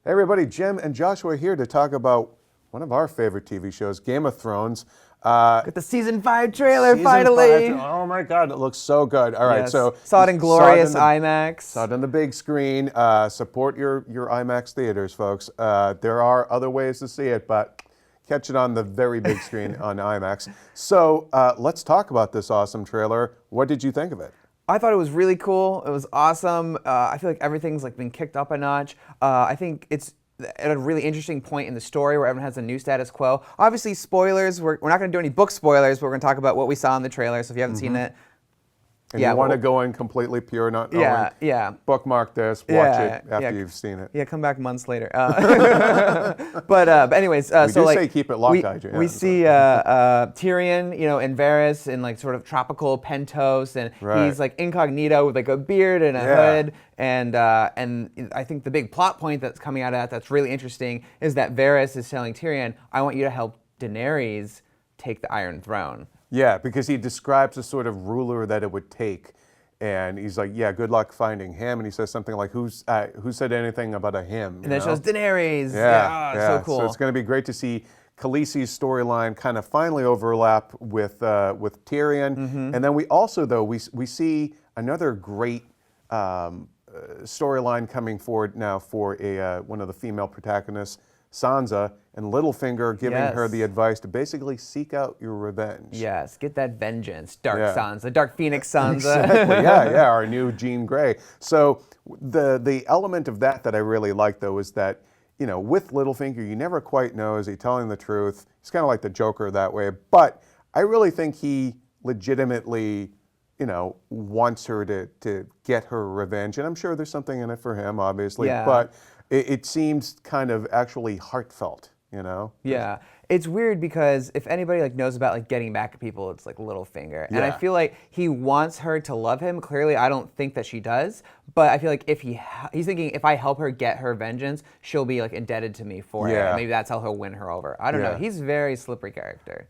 Hey everybody, Jim and Joshua here to talk about one of our favorite TV shows, Game of Thrones. Got the season 5 trailer Season finally. 5, oh my God, it looks so good. All right, Yes. so saw it in glorious IMAX. Saw it on the big screen. Support your IMAX theaters, folks. There are other ways to see it, but catch it on the very big screen on IMAX. So let's talk about this awesome trailer. What did you think of it? I thought it was really cool. It was awesome. I feel like everything's like been kicked up a notch. I think it's at a really interesting point in the story where everyone has a new status quo. Obviously, spoilers. We're not going to do any book spoilers, but we're going to talk about what we saw in the trailer. So if you haven't seen it, And you want to go in completely pure, not knowing. Yeah. Bookmark this, watch it after you've seen it. Yeah, come back months later. But anyways, we do say keep it locked, we see Tyrion, and Varys in like sort of tropical pentos, and he's like incognito with like a beard and a hood. And I think the big plot point that's coming out of that's really interesting is that Varys is telling Tyrion, "I want you to help Daenerys take the Iron Throne." Yeah, because he describes the sort of ruler that it would take, and he's like, "Yeah, good luck finding him." And he says something like, "Who said anything about a him?" And then it shows Daenerys. Yeah, so cool. So it's going to be great to see Khaleesi's storyline kind of finally overlap with Tyrion, and then we also we see another great storyline coming forward now for one of the female protagonists, Sansa, and Littlefinger giving her the advice to basically seek out your revenge. Yes, get that vengeance, Dark Sansa, Dark Phoenix Sansa. Exactly, yeah, our new Jean Grey. So the element of that I really like, though, is that, with Littlefinger, you never quite know, is he telling the truth? He's kind of like the Joker that way, but I really think he legitimately, wants her to get her revenge, and I'm sure there's something in it for him, obviously, but it seems kind of actually heartfelt, Yeah, it's weird because if anybody like knows about like getting back at people, it's like Littlefinger, and I feel like he wants her to love him. Clearly, I don't think that she does, but I feel like if he's thinking if I help her get her vengeance, she'll be like indebted to me for it. And maybe that's how he'll win her over. I don't know. He's a very slippery character.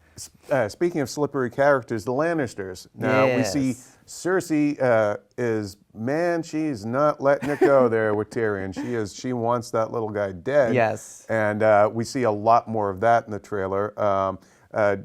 Speaking of slippery characters, the Lannisters. Now we see Cersei she's not letting it go there with Tyrion. She wants that little guy dead. Yes. And we see a lot more of that in the trailer.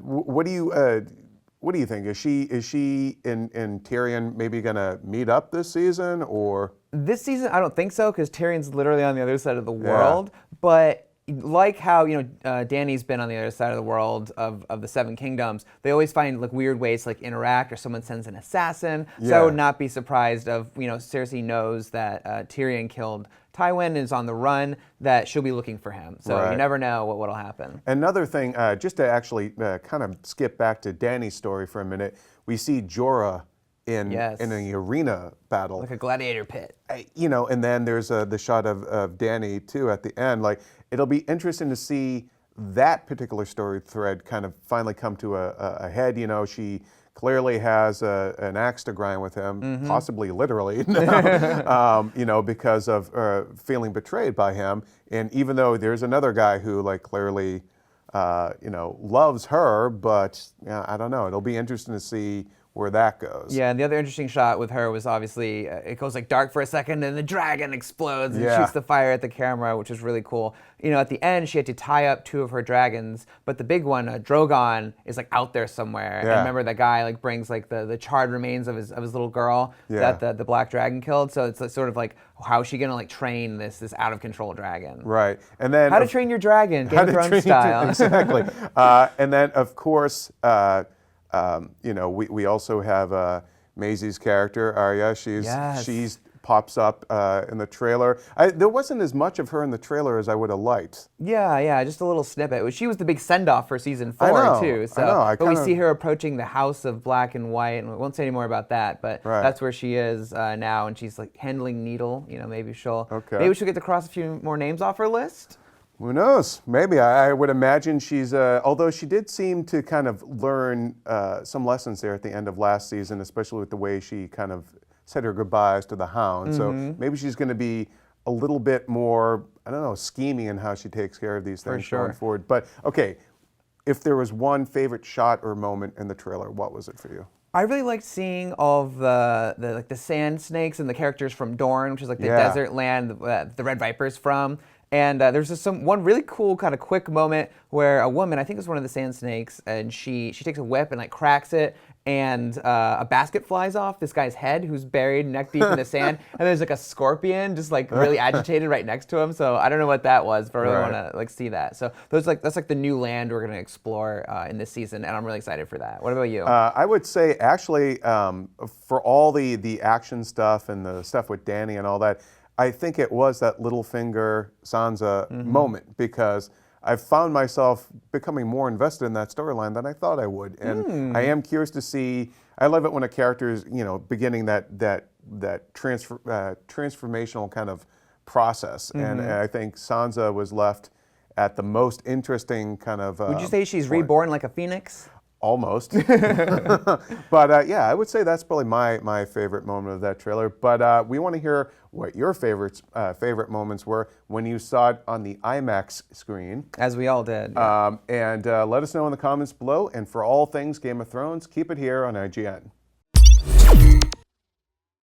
What do you think? Is she and Tyrion maybe gonna meet up this season, or? This season, I don't think so, because Tyrion's literally on the other side of the world. But like how Dany's been on the other side of the world of the Seven Kingdoms, they always find like weird ways to like interact, or someone sends an assassin. So I would not be surprised if Cersei knows that Tyrion killed Tywin and is on the run, that she'll be looking for him. So you never know what'll happen. Another thing, just to actually kind of skip back to Dany's story for a minute, we see Jorah in an arena battle, like a gladiator pit. And then there's the shot of Dany too at the end. Like, it'll be interesting to see that particular story thread kind of finally come to a head. She clearly has an axe to grind with him, possibly literally, because of feeling betrayed by him. And even though there's another guy who like clearly, loves her, but I don't know. It'll be interesting to see where that goes. Yeah, and the other interesting shot with her was obviously, it goes like dark for a second and the dragon explodes and shoots the fire at the camera, which is really cool. At the end, she had to tie up 2 of her dragons, but the big one, Drogon, is like out there somewhere. And remember that guy like brings like the charred remains of his little girl that the black dragon killed. So it's sort of like, how is she gonna like train this out of control dragon? Right, and then how to train your dragon, Game of Thrones style. Exactly, and then of course. We also have Maisie's character, Arya. She's pops up in the trailer. There wasn't as much of her in the trailer as I would have liked. Yeah, just a little snippet. She was the big send-off for season 4 too. So, I know. We see her approaching the House of Black and White, and we won't say any more about that. But that's where she is now, and she's like handling Needle. Maybe she'll get to cross a few more names off her list. Who knows? Maybe. I would imagine she's, although she did seem to kind of learn some lessons there at the end of last season, especially with the way she kind of said her goodbyes to the Hound. So maybe she's going to be a little bit more, I don't know, scheming in how she takes care of these things going forward. But, okay, if there was one favorite shot or moment in the trailer, what was it for you? I really liked seeing all of the sand snakes and the characters from Dorne, which is like the desert land the Red Viper's from. And there's just one really cool kind of quick moment where a woman, I think it was one of the sand snakes, and she takes a whip and like cracks it, and a basket flies off this guy's head who's buried neck deep in the sand, and there's like a scorpion just like really agitated right next to him. So I don't know what that was, but I really want to like see that. So that's like the new land we're gonna explore in this season, and I'm really excited for that. What about you? I would say actually for all the action stuff and the stuff with Dany and all that, I think it was that Littlefinger Sansa moment, because I've found myself becoming more invested in that storyline than I thought I would, and I am curious to see. I love it when a character is, beginning that transformational kind of process, and I think Sansa was left at the most interesting kind of. Would you say she's point. reborn like a phoenix? Almost. But yeah, I would say that's probably my favorite moment of that trailer. But we want to hear what your favorite moments were when you saw it on the IMAX screen. As we all did. And let us know in the comments below. And for all things Game of Thrones, keep it here on IGN.